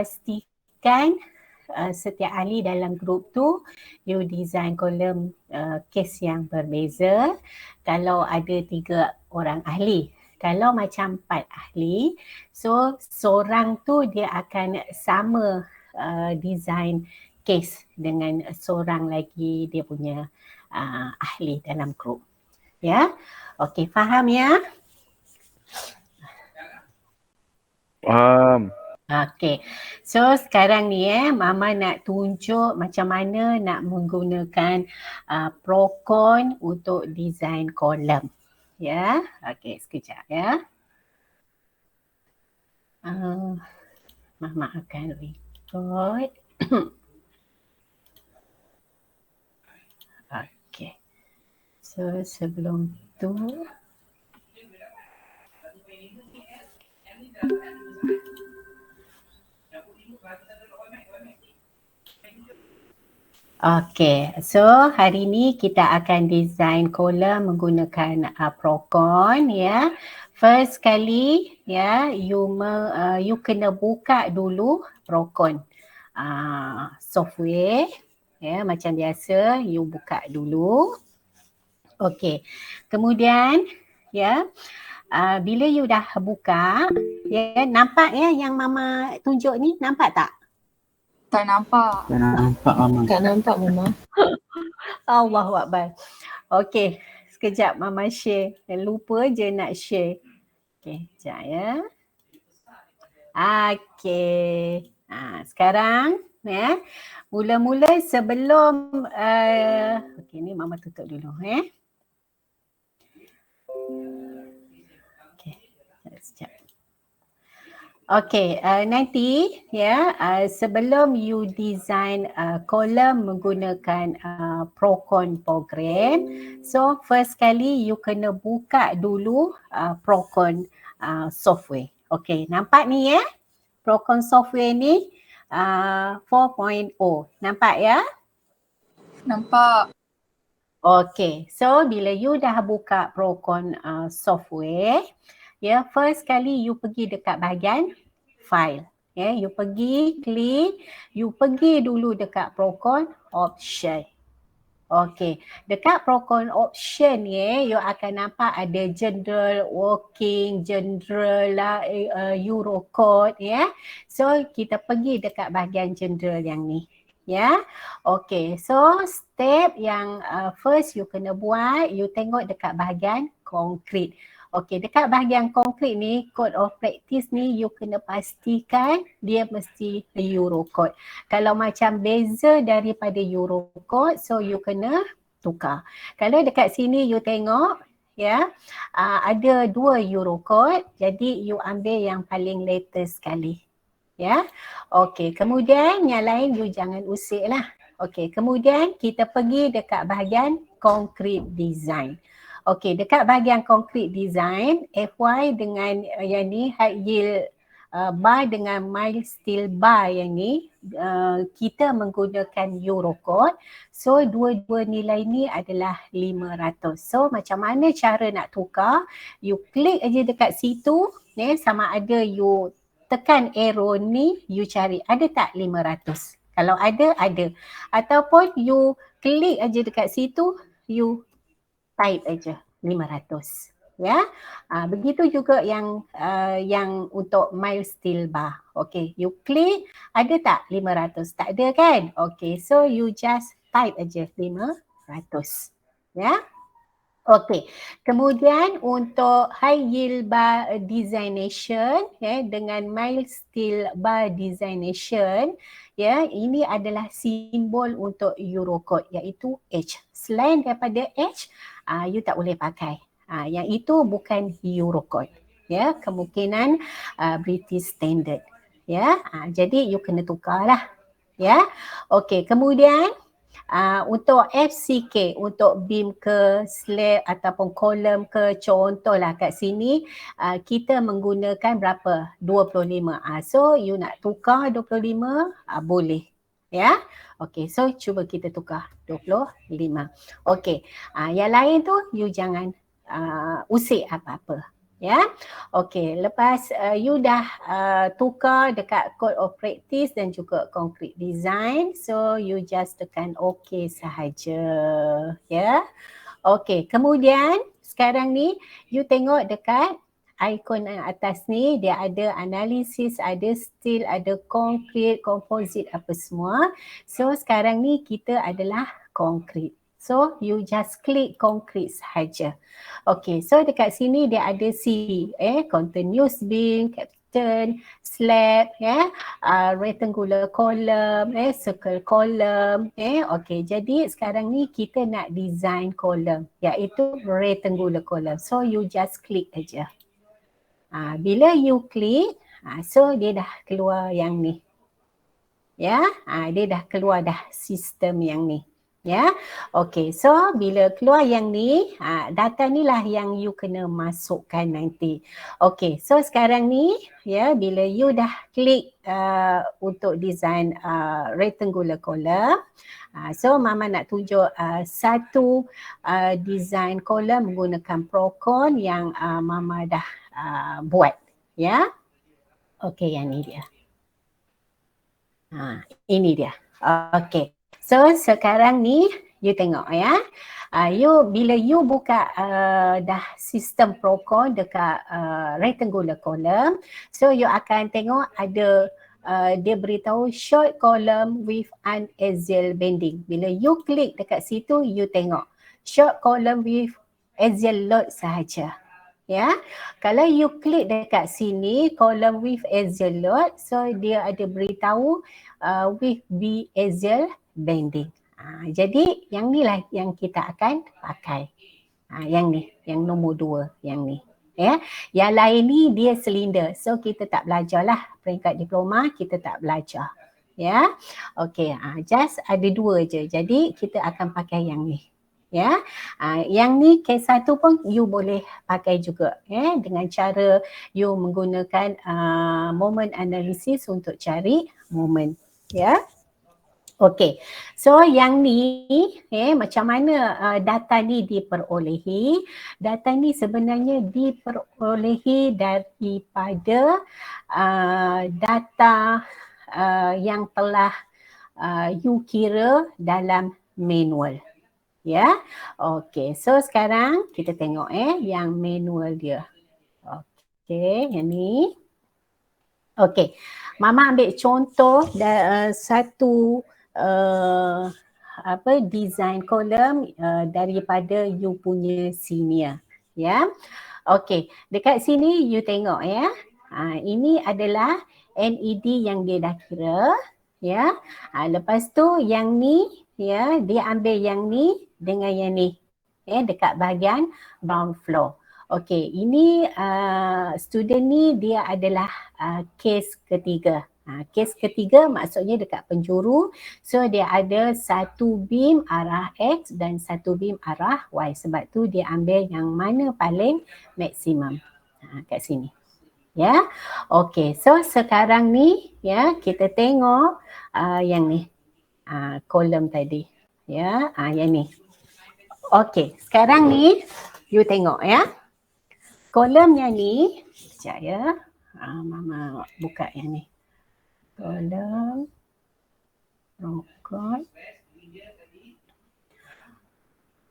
pastikan setiap ahli dalam grup tu you design kolom case yang berbeza kalau ada 3 orang ahli. Kalau macam 4 ahli, so seorang tu dia akan sama design case dengan seorang lagi dia punya ahli dalam grup. Ya, okey, faham ya? Faham. Okey, so sekarang ni Mama nak tunjuk macam mana nak menggunakan Procon untuk design kolom. Ya, okey, sekejap ya. Mama akan record. Okey, so sebelum tu okay, so hari ni kita akan design kolom menggunakan Procon ya. First kali ya, you kena buka dulu Procon software ya, macam biasa you buka dulu. Okay, kemudian ya, bila you dah buka ya, nampak ya yang Mama tunjuk ni, nampak tak? Tak nampak. Tak nampak Mama. Tak nampak Mama. Allahuakbar. Okey, sekejap Mama share. Lupa je nak share. Okey, sekejap ya. Okey. Sekarang ya. Mula-mula sebelum okey, ni Mama tutup dulu Okey, sekejap. Okey, nanti ya, sebelum you design kolom menggunakan Procon program, so first kali you kena buka dulu Procon software. Okey, nampak ni ya, Procon software ni 4.0. Nampak ya? Nampak. Okay, so bila you dah buka Procon software, ya, first kali you pergi dekat bahagian file. Ya, you pergi klik, you pergi dulu dekat Procon option. Okay, dekat Procon option ni, you akan nampak ada general, working, general lah, Eurocode ya. So kita pergi dekat bahagian general yang ni. Ya, okay, so step yang first you kena buat, you tengok dekat bahagian konkret. Okay, dekat bahagian konkret ni, code of practice ni you kena pastikan dia mesti Eurocode. Kalau macam beza daripada Eurocode, so you kena tukar. Kalau dekat sini you tengok, ya, ada 2 Eurocode, jadi you ambil yang paling latest sekali. Ya, okey. Kemudian yang lain you jangan usik lah. Okey, kemudian kita pergi dekat bahagian concrete design. Okey, dekat bahagian concrete design, FY dengan yang ni height yield bar dengan mile steel bar yang ni, kita menggunakan Eurocode. So dua-dua nilai ni adalah 500. So macam mana cara nak tukar? You klik aja dekat situ, sama ada you tekan arrow ni, you cari ada tak 500. Kalau ada, ada. Ataupun you klik aja dekat situ, you type aja 500. Ya, begitu juga yang untuk mile steel bar. Okay, you klik, ada tak 500? Tak ada kan? Okay, so you just type aja 500. Ya. Okey, kemudian untuk high yield bar designation dengan mile steel bar designation, ya, ini adalah simbol untuk Eurocode iaitu H. Selain daripada H, you tak boleh pakai. Yang itu bukan Eurocode. Ya, kemungkinan British Standard. Ya, jadi you kena tukarlah. Ya. Okey, kemudian untuk FCK, untuk beam ke slab ataupun kolom ke, contohlah kat sini kita menggunakan berapa? 25. So you nak tukar 25, boleh. Ya. Okey, so cuba kita tukar 25. Okey, yang lain tu you jangan usik apa-apa. Ya. Okey, lepas you dah tukar dekat code of practice dan juga concrete design, so you just tekan OK sahaja. Ya. Okey, kemudian sekarang ni you tengok dekat ikon atas ni, dia ada analisis, ada steel, ada concrete, composite, apa semua. So sekarang ni kita adalah concrete. So you just click concrete sahaja. Okay, so dekat sini dia ada CD, continuous beam, captain, slab, rectangular column, circle column, okay. Jadi sekarang ni kita nak design column, iaitu rectangular column. So you just click aja. Bila you click, so dia dah keluar yang ni. Ya, dia dah keluar dah sistem yang ni. Ya, okey. So bila keluar yang ni, data ni lah yang you kena masukkan nanti. Okey, so sekarang ni, ya, bila you dah klik untuk design rectangular column, so Mama nak tunjuk satu design column menggunakan Procon yang Mama dah buat. Ya, okey, yang ni dia. Ini dia. Okey. So sekarang ni you tengok ya. Bila you buka dah sistem Procon dekat rectangular column, so you akan tengok ada dia beritahu short column with unaxial bending. Bila you klik dekat situ, you tengok short column with axial load sahaja. Ya, kalau you klik dekat sini column with axial load, so dia ada beritahu with biaxial bending. Jadi yang ni lah yang kita akan pakai. Yang ni, yang nombor 2, yang ni. Ya, yang lain ni dia silinder. So kita tak belajar lah, peringkat diploma kita tak belajar. Ya, okey. Just ada 2 je. Jadi kita akan pakai yang ni. Ya, yang ni case 1 pun you boleh pakai juga, dengan cara you menggunakan moment analysis untuk cari moment. Ya. Okey, so yang ni macam mana data ni diperolehi? Data ni sebenarnya diperolehi daripada data yang telah you kira dalam manual. Ya, okey. So sekarang kita tengok yang manual dia. Okey, yang ni. Okey, Mama ambil contoh satu design column daripada you punya senior. Ya, okey. Dekat sini you tengok ya. Ini adalah NED yang dia dah kira. Ya, lepas tu yang ni, ya, dia ambil yang ni dengan yang ni, dekat bahagian ground floor. Okey, ini student ni dia adalah case ketiga. Case ketiga maksudnya dekat penjuru. So dia ada satu beam arah X dan satu beam arah Y. Sebab tu dia ambil yang mana paling maksimum. Kat sini. Ya. Okey, so sekarang ni ya kita tengok yang ni. Kolom tadi. Ya, yang ni. Okey, sekarang ni you tengok ya. Kolom yang ni, sekejap ya. Mama buka yang ni. Kolom. Rokok.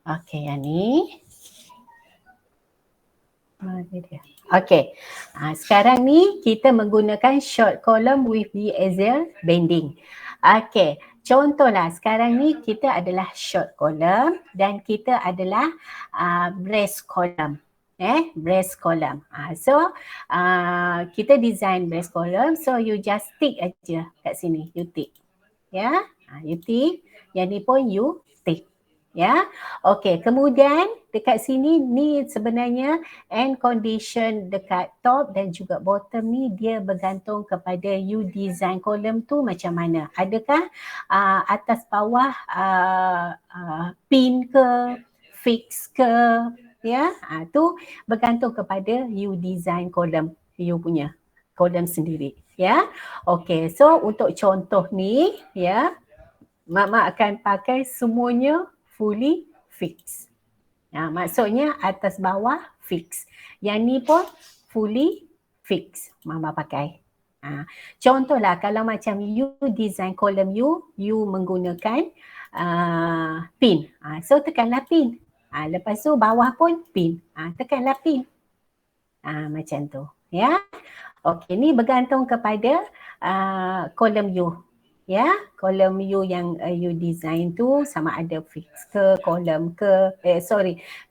Okey, yang ni. Okey, sekarang ni kita menggunakan short column with biaxial bending. Okey, contohlah sekarang ni kita adalah short column dan kita adalah brace column. Brace column. So kita design brace column, so you just tick aja kat sini, you tick. Ya, you tick. Yang ni pun you tick. Ya, okey. Kemudian dekat sini ni sebenarnya end condition dekat top dan juga bottom ni dia bergantung kepada you design column tu macam mana. Adakah atas bawah pin ke, fix ke, ya? Tu bergantung kepada you design column you punya column sendiri, ya. Okey, so untuk contoh ni, ya, Mama akan pakai semuanya fully fixed. Maksudnya atas bawah fix. Yang ni pun fully fix Mama pakai. Contohlah kalau macam you design column you menggunakan pin. So tekanlah pin. Lepas tu bawah pun pin. Tekanlah pin. Macam tu. Ya. Okey, ni bergantung kepada column you. Ya, column you yang you design tu sama ada fix ke, column ke,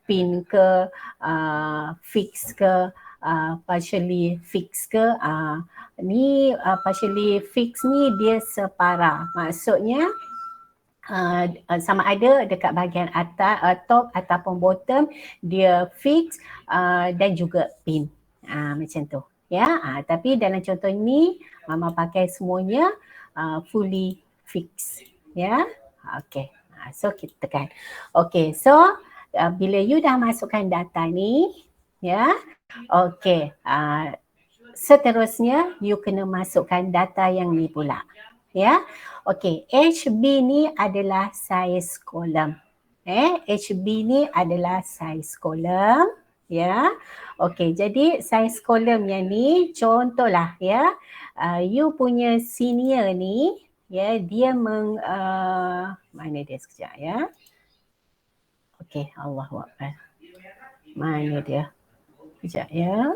pin ke, fix ke, partially fix ke. Ni partially fix ni dia separa. Maksudnya sama ada dekat bahagian atas, top ataupun bottom dia fix dan juga pin. Macam tu. Ya, tapi dalam contoh ni Mama pakai semuanya fully fix. Ya. Okey. So kita tekan. Okey, so bila you dah masukkan data ni, ya. Okey, seterusnya you kena masukkan data yang ni pula. Ya. Okey, HB ni adalah saiz kolom. HB ni adalah saiz kolom. Ya. Okey, jadi saiz kolom yang ni contohlah ya. You punya senior ni ya, dia mana dia sekejap ya. Okey, Allahuakbar. Mana dia? Sekejap ya.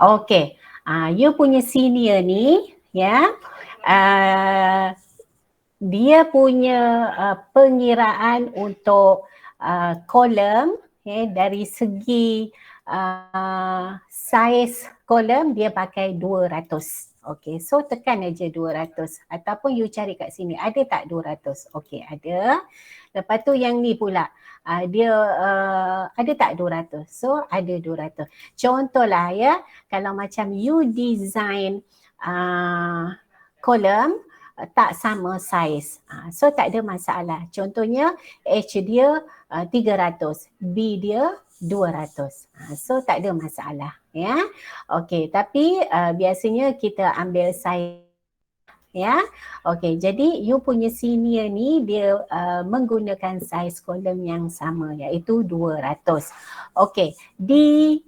Okey, you punya senior ni ya, dia punya pengiraan untuk kolom dari segi saiz kolom dia pakai 200. Okey, so tekan aja 200 ataupun you cari kat sini ada tak 200? Okey, ada. Lepas tu yang ni pula dia ada tak 200? So ada 200. Contohlah ya, kalau macam you design kolom tak sama saiz. So tak ada masalah. Contohnya H dia 300, B dia 200. So tak ada masalah ya. Okey, tapi biasanya kita ambil saiz ya. Okey, jadi you punya senior ni dia menggunakan saiz kolom yang sama iaitu 200. Okey, D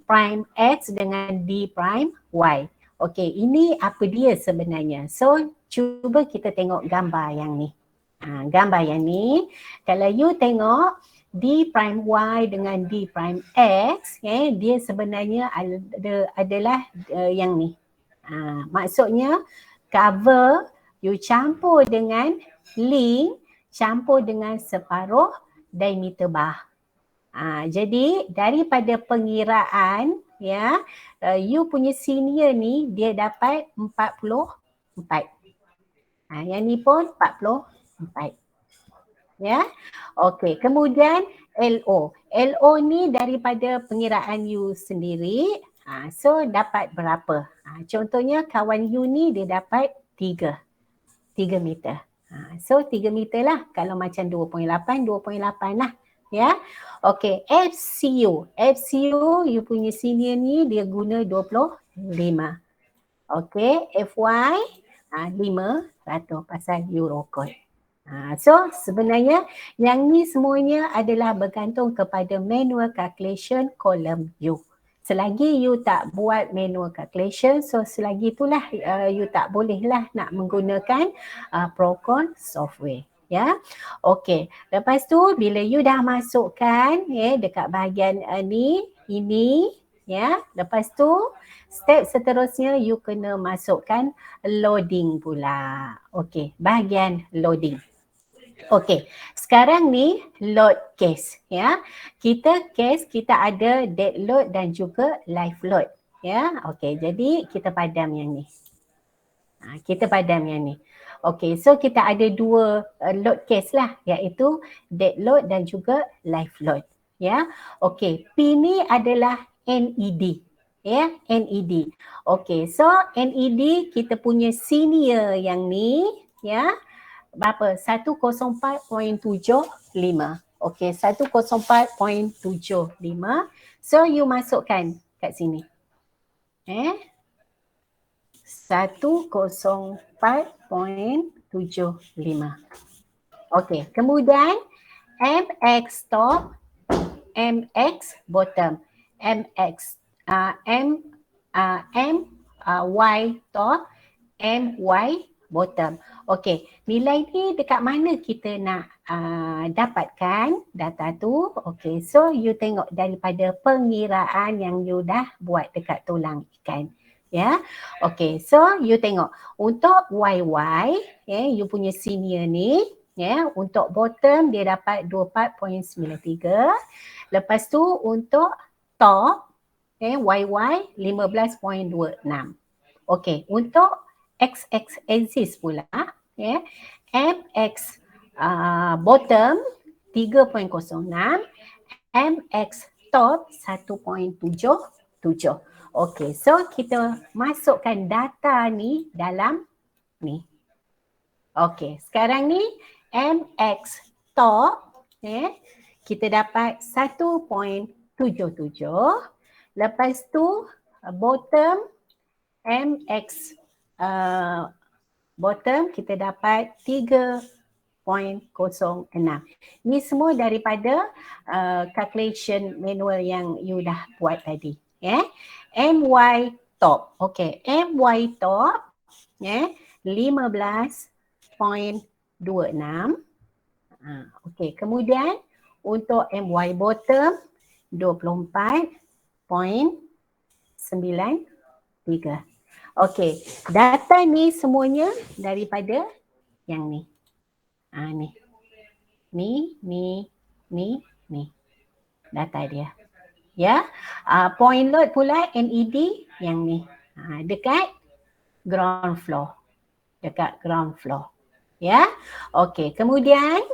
prime X dengan D prime Y. Okey, ini apa dia sebenarnya? So cuba kita tengok gambar yang ni. Gambar yang ni, kalau you tengok D prime Y dengan D prime X, dia sebenarnya adalah yang ni. Maksudnya cover you campur dengan link, campur dengan separuh diameter bar. Jadi daripada pengiraan ya, you punya senior ni dia dapat 44. Yang ni pun 44. Ya. Okey, kemudian LO. LO ni daripada pengiraan you sendiri. So dapat berapa? Contohnya kawan you ni dia dapat 3 meter. So 3 meter lah. Kalau macam 2.8 lah. Ya. Okey, FCU. FCU you punya senior ni dia guna 25. Okey, FY 500 pasal Eurocode. So sebenarnya yang ni semuanya adalah bergantung kepada manual calculation column you. Selagi you tak buat manual calculation, so selagi itulah you tak bolehlah nak menggunakan Procon software. Ya. Okey, lepas tu bila you dah masukkan dekat bahagian ini ya, lepas tu step seterusnya you kena masukkan loading pula. Okey, bahagian loading. Okey, sekarang ni load case ya. Kita ada dead load dan juga live load ya. Okey, jadi kita padam yang ni. Okey, so kita ada dua load case lah, iaitu dead load dan juga live load ya. Okey, P ni adalah NED ya, NED. Okey, so NED kita punya senior yang ni ya. Berapa? 104.75. Okey, 104.75. So you masukkan kat sini. 104.75. Okey, kemudian MX top, MX bottom, MX Y top, MY bottom. Okey, nilai ni dekat mana kita nak dapatkan data tu? Okey, so you tengok daripada pengiraan yang you dah buat dekat tulang ikan. Ya, okey, so you tengok untuk YY, you punya senior ni, untuk bottom dia dapat 24.93. Lepas tu untuk top, YY 15.26. Okey, untuk XX axis pula, MX bottom 3.06, MX top 1.77. Okey, so kita masukkan data ni dalam ni. Okey, sekarang ni MX top, kita dapat 1.77. Lepas tu bottom MX bottom kita dapat 3.06. Ni semua daripada calculation manual yang you dah buat tadi. MY top. Okey, MY top 15.26. Okey, kemudian untuk MY bottom 24.93. Okey, data ni semuanya daripada yang ni. Ni. Data dia. Ya. Point load pula NED yang ni. Dekat ground floor. Ya. Okey, kemudian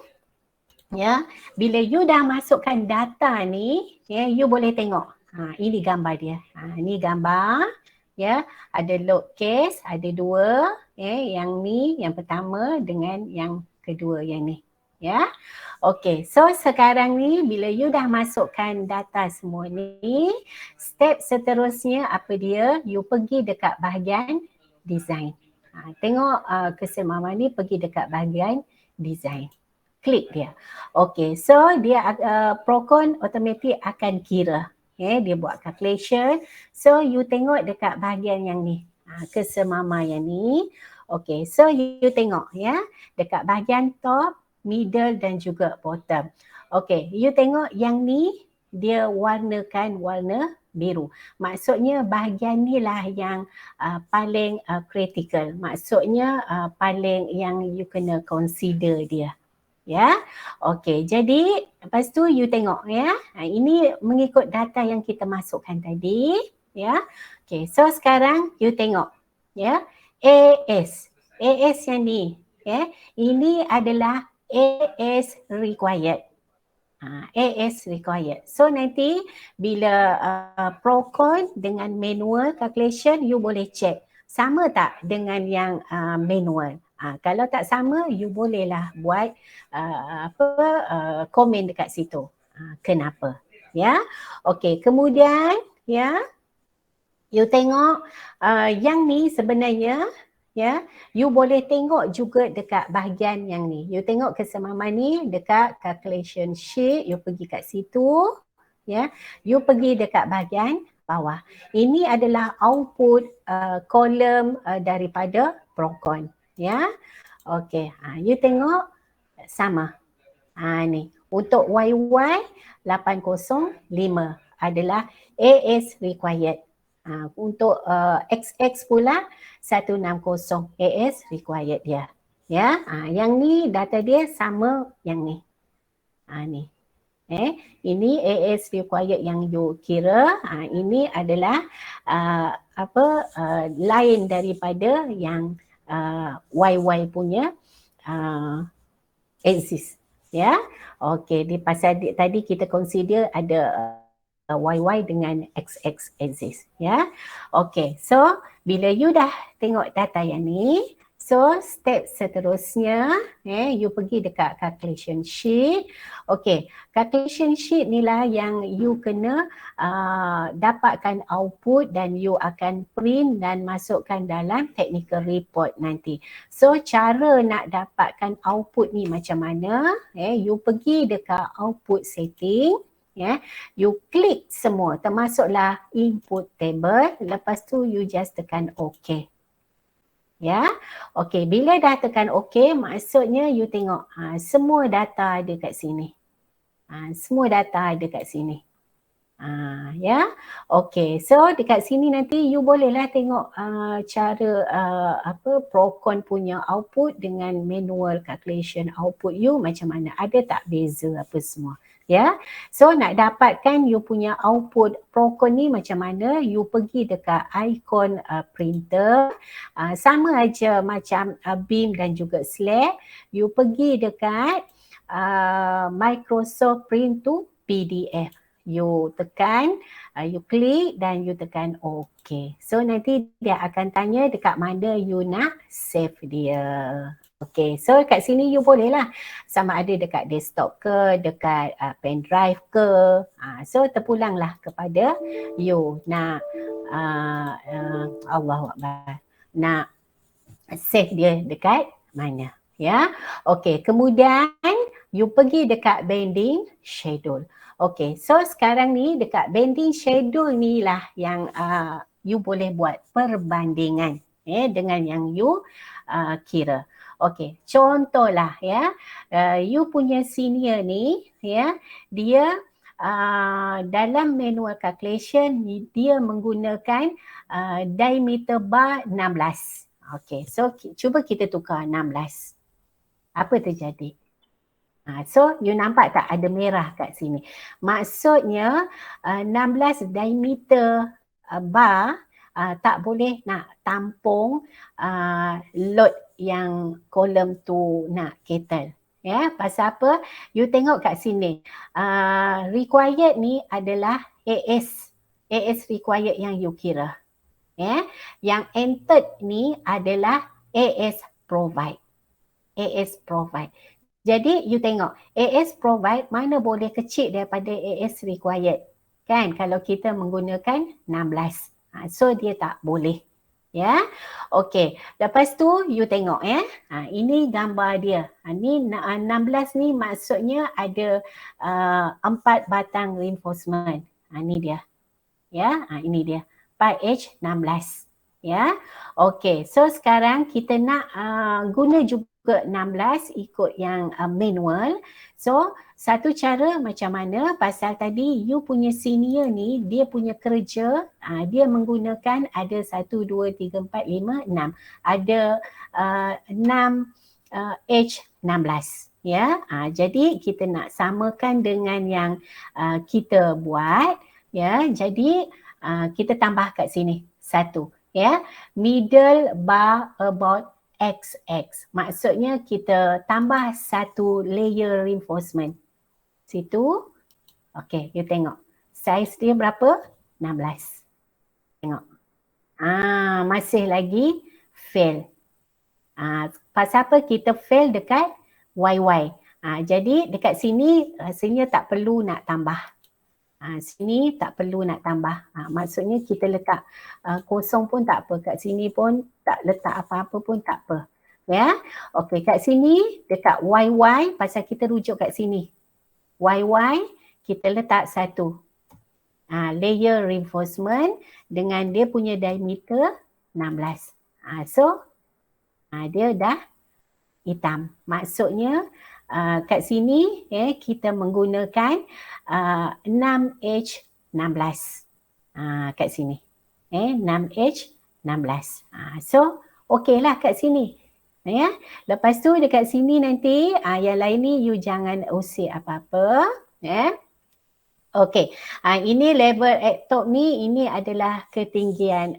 bila you dah masukkan data ni, you boleh tengok. Ini gambar dia. Ini gambar. Ya, ada load case, ada dua, yang ni yang pertama dengan yang kedua yang ni. Ya. Okey, so sekarang ni bila you dah masukkan data semua ni, step seterusnya apa dia? You pergi dekat bahagian design. Tengok keseimbangan ni pergi dekat bahagian design. Klik dia. Okey, so dia Procon automatic akan kira. Dia buat calculation. So you tengok dekat bahagian yang ni. Kesemama yang ni. Okay, so you tengok dekat bahagian top, middle dan juga bottom. Okay, you tengok yang ni dia warnakan warna biru. Maksudnya bahagian ni lah yang paling critical. Maksudnya paling yang you kena consider dia. Ya, okey. Jadi lepas tu you tengok ini mengikut data yang kita masukkan tadi. Ya, okey. So sekarang you tengok AS yang ni. Ini adalah AS required. AS required. So nanti bila Procon dengan manual calculation you boleh check sama tak dengan yang manual. Kalau tak sama, you bolehlah buat komen dekat situ. Kenapa? Ya. Okey, kemudian you tengok yang ni sebenarnya you boleh tengok juga dekat bahagian yang ni. You tengok keseimbangan ni dekat calculation sheet, you pergi kat situ, you pergi dekat bahagian bawah. Ini adalah output kolom daripada Procon. Ya, okey. You tengok sama. Ni untuk YY 805 adalah AS required. Untuk XX pula 160 AS required dia. Ya, yang ni data dia sama yang ni. Ni. Ini AS required yang you kira. Ini adalah lain daripada yang YY punya axis. Ya. Okey, di pasal tadi kita consider ada YY dengan XX axis. Ya. Okey, so bila you dah tengok data yang ni, So step seterusnya you pergi dekat calculation sheet. Okay, calculation sheet ni lah yang you kena dapatkan output dan you akan print dan masukkan dalam technical report nanti. So cara nak dapatkan output ni macam mana? You pergi dekat output setting. You klik semua termasuklah input table, lepas tu you just tekan OK. Okay, bila dah tekan OK, maksudnya you tengok semua data ada kat sini. Semua data ada kat sini. Okay, so dekat sini nanti you bolehlah tengok cara Procon punya output dengan manual calculation output you macam mana, ada tak beza apa semua. So nak dapatkan you punya output Procon ni macam mana, you pergi dekat icon printer, sama aja macam Beam dan juga Slack, you pergi dekat Microsoft Print to PDF. You tekan, you klik dan you tekan OK. So nanti dia akan tanya dekat mana you nak save dia. Okay, so kat sini you boleh lah sama ada dekat desktop ke, dekat pen drive ke. So terpulanglah kepada you nak Allahuakbar, nak save dia dekat mana. Okay, kemudian you pergi dekat bending schedule. Okay, so sekarang ni dekat bending schedule ni lah yang you boleh buat perbandingan dengan yang you kira. Okay, contohlah you punya senior ni dia dalam manual calculation dia menggunakan diameter bar 16. Okay, so cuba kita tukar 16. Apa terjadi? So you nampak tak ada merah kat sini. Maksudnya 16 diameter bar tak boleh nak tampung load yang kolom tu nak cater. Pasal apa? You tengok kat sini. Required ni adalah AS required yang you kira. Yang entered ni adalah AS provide. AS provide. Jadi you tengok AS provide mana boleh kecil daripada AS required. Kan kalau kita menggunakan 16. So dia tak boleh. Okay, lepas tu you tengok ini gambar dia. Ni 16 ni maksudnya ada 4 batang reinforcement. Ni dia. Ini dia 4H16. Okay, so sekarang kita nak guna juga 16 ikut yang manual. So satu cara macam mana, pasal tadi you punya senior ni dia punya kerja dia menggunakan ada 1, 2, 3, 4, 5, 6. Ada 6 H16. Jadi kita nak samakan dengan yang kita buat. Jadi kita tambah kat sini 1. Middle bar about XX. Maksudnya kita tambah 1 layer reinforcement. Situ. Okay, you tengok. Saiz dia berapa? 16. Tengok. Masih lagi fail. Pasal apa kita fail dekat YY. Jadi dekat sini rasanya tak perlu nak tambah. Sini tak perlu nak tambah. Maksudnya kita letak kosong pun tak apa. Kat sini pun tak letak apa-apa pun tak apa. Okay, kat sini dekat YY pasal kita rujuk kat sini. YY kita letak 1 layer reinforcement dengan dia punya diameter 16. So dia dah hitam. Maksudnya kat sini kita menggunakan 6H16 kat sini. 6H16. So okey lah kat sini. Lepas tu dekat sini nanti yang lain ni you jangan usik apa-apa. Okey. Ini level at top ni, ini adalah ketinggian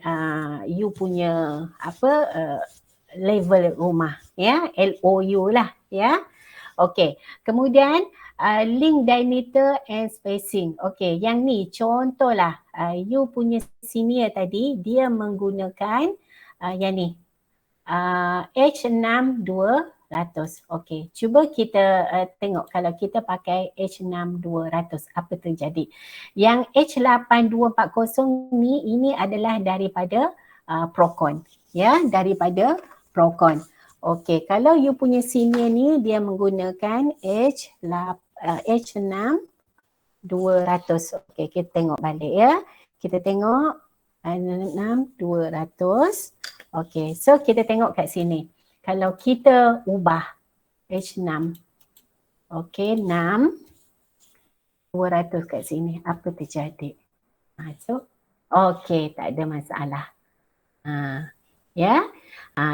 you punya level rumah. LOU lah. Okey. Kemudian link diameter and spacing. Okey, yang ni contohlah you punya senior tadi dia menggunakan yang ni H6 200. Okey, cuba kita tengok kalau kita pakai H6 200 apa terjadi. Yang H8 240 ni ini adalah daripada Procon, ya, daripada Procon. Okey, kalau you punya senior ni dia menggunakan H6 200. Okey, kita tengok balik ya. Kita tengok 6 200. Okey, so kita tengok kat sini. Kalau kita ubah H6, okey, 6 200 kat sini, apa terjadi? So, okey, tak ada masalah. Ya.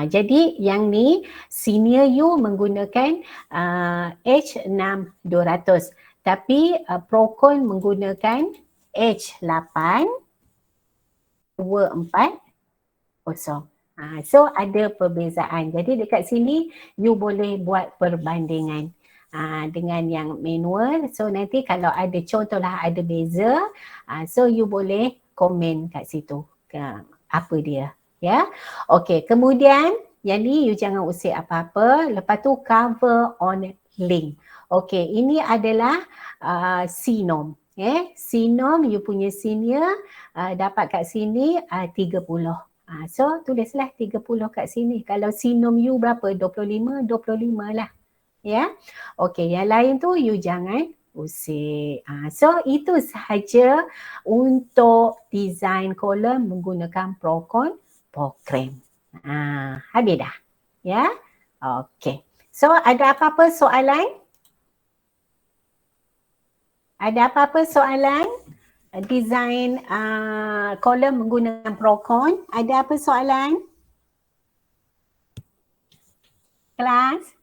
Jadi yang ni senior you menggunakan H6 200, tapi Procon menggunakan H8 240. So ada perbezaan. Jadi dekat sini you boleh buat perbandingan dengan yang manual. So nanti kalau ada contohlah ada beza, so you boleh komen kat situ apa dia, ya. Okey, kemudian yang ni you jangan usik apa-apa. Lepas tu cover on link. Okey, ini adalah CNOM. CNOM you punya senior dapat kat sini 30. So tulislah 30 kat sini. Kalau CNOM you berapa? 25 lah. Ya. Okey, yang lain tu you jangan usik. So itu sahaja untuk design kolom menggunakan Procon program. Habis dah. Ya. Okey. So ada apa-apa soalan? Ada apa-apa soalan? Design kolom menggunakan Procon. Ada apa soalan? Kelas?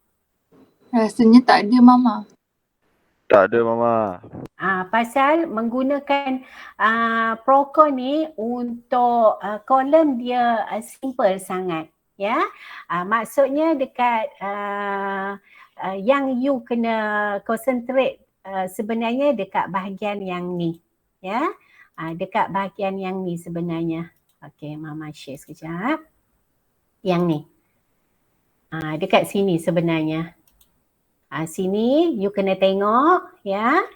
Rasanya tak ada Mama. Tak ada Mama. Pasal menggunakan Procon ni untuk kolom dia simple sangat. Ya, maksudnya dekat yang you kena concentrate sebenarnya dekat bahagian yang ni. Ya, dekat bahagian yang ni sebenarnya. Okey, Mama share sekejap. Yang ni. Dekat sini sebenarnya. Sini you kena tengok, ya.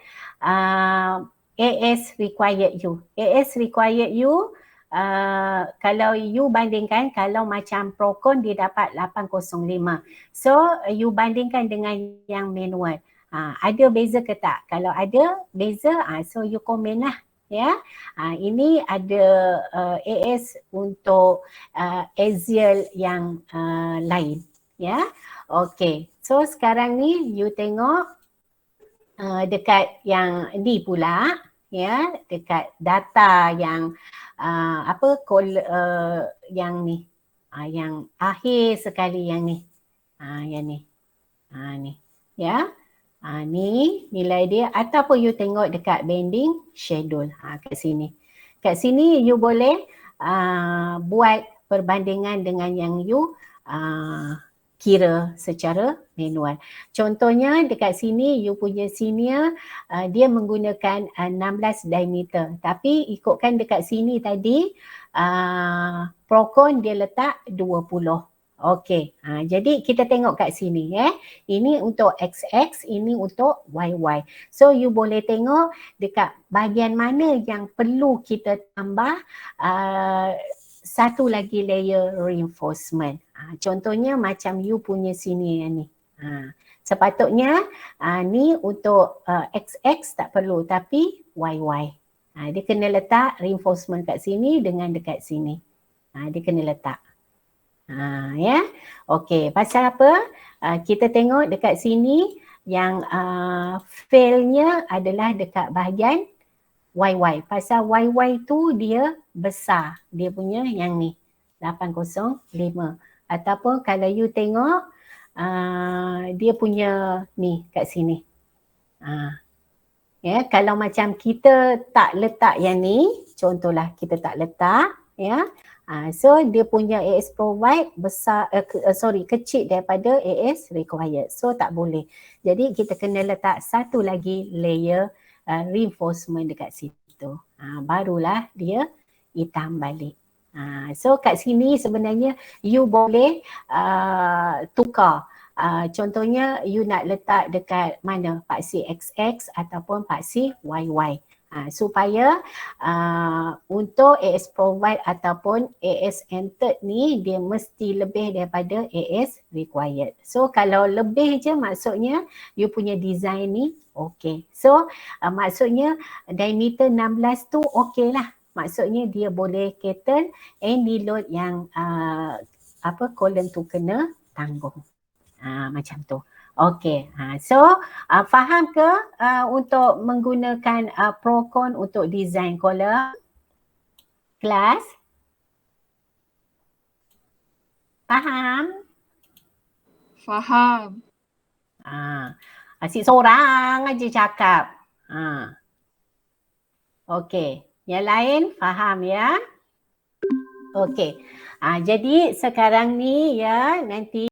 AS required you. AS required you, kalau you bandingkan, kalau macam Procon dia dapat 805. So you bandingkan dengan yang manual. Ada beza ke tak? Kalau ada beza, so you komen lah. Ya, ini ada AS untuk Axial yang lain. Ya, okey. So sekarang ni you tengok dekat yang ni pula, ya, dekat data yang yang ni, yang akhir sekali yang ni, yang ni, ni, ya, ni nilai dia. Ataupun you tengok dekat bending schedule, kat sini. Kat sini you boleh buat perbandingan dengan yang you kira secara manual. Contohnya dekat sini you punya senior dia menggunakan 16 diameter, tapi ikutkan dekat sini tadi Procon dia letak 20. Okey, jadi kita tengok kat sini, ini untuk XX, ini untuk YY. So you boleh tengok dekat bahagian mana yang perlu kita tambah satu lagi layer reinforcement. Contohnya macam you punya sini yang ni. Sepatutnya ni untuk XX tak perlu, tapi YY. Dia kena letak reinforcement kat sini dengan dekat sini. Dia kena letak. Ya. Okey, pasal apa? Kita tengok dekat sini yang failnya adalah dekat bahagian YY. Pasal YY tu dia besar. Dia punya yang ni 805. Ataupun kalau you tengok dia punya ni kat sini. Ya, kalau macam kita tak letak yang ni, contohlah kita tak letak, ya. So dia punya AS provide besar, kecil daripada AS required. So tak boleh. Jadi kita kena letak satu lagi layer reinforcement dekat situ. Barulah dia hitam balik. So kat sini sebenarnya you boleh tukar. Contohnya you nak letak dekat mana, paksi XX ataupun paksi YY. Supaya untuk AS provide ataupun AS entered ni dia mesti lebih daripada AS required. So kalau lebih je maksudnya you punya design ni okay. So maksudnya diameter 16 tu okay lah. Maksudnya dia boleh cater any load yang column tu kena tanggung. Macam tu. Okay. So faham ke untuk menggunakan Procon untuk design column? Kelas? Faham? Faham. Asyik seorang aja cakap. Okay. Yang lain faham ya? Okay. Jadi sekarang ni ya nanti